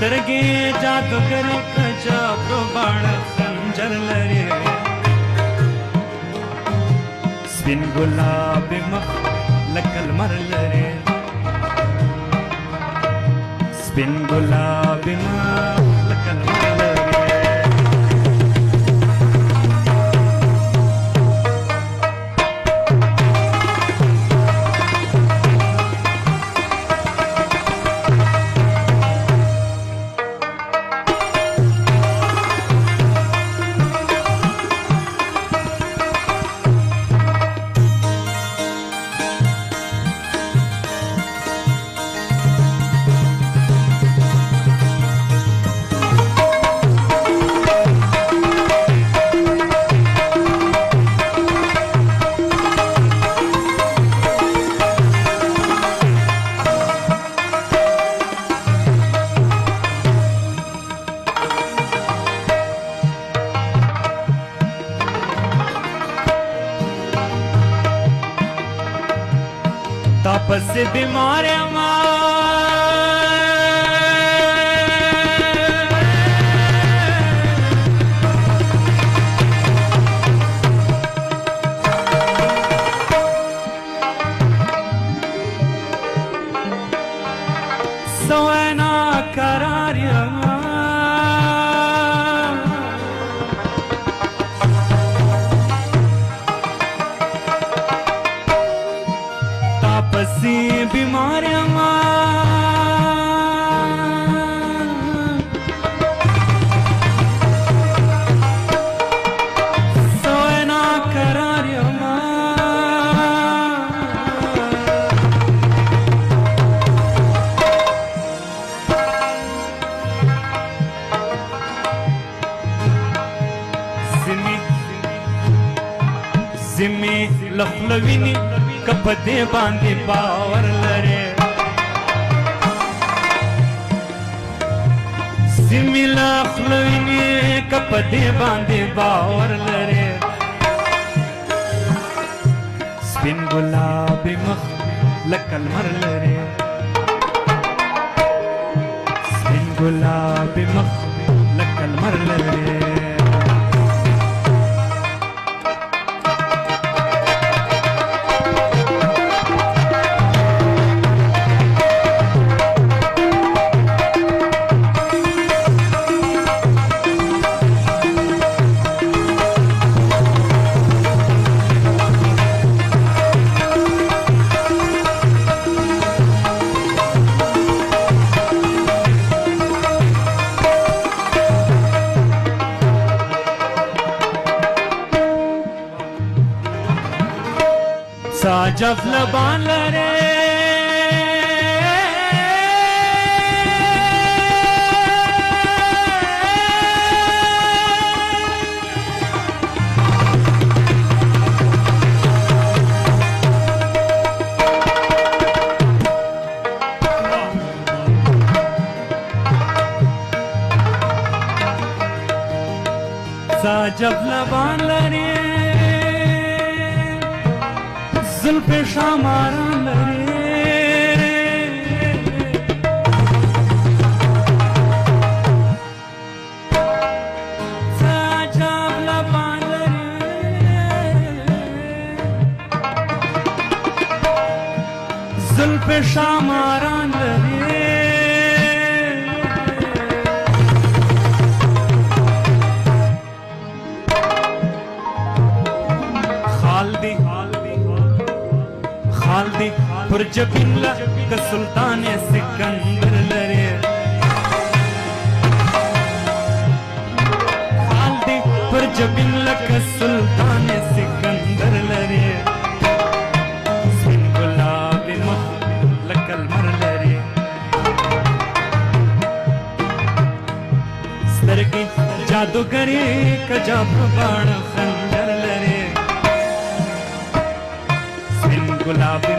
سترګې جادوګر کجابرو باڼ خنجر لري سپین ګلابي مخ لکه لمر لري سپین ګلابي مخ لکه لمر لري तापस बीमार सोना करार तापसी बीमारियां सोना करारियां जिमी लखलविनी कपदे बांधे बावर लरे जिमी लखलविनी कपदे बांधे बावर लरे स्पिन गुलाबी मख लकल मर लरे स्पिन गुलाबी मख लकल मर लरे साजब लबान लरे साजब लबान लरे जुल्फ़े शामारा लरे साजब लबान लरे जुल्फ़े शामारा लरे खालदी पुरजबिल्ला का सुल्तान सिकंदर लरे खालदी पुरजबिल्ला का सुल्तान सिकंदर लरे स्पिन गुलाबी मख लकल मर लरे स्तरगी जादूगरी का जादू बाण खंजर लरे गुलाबी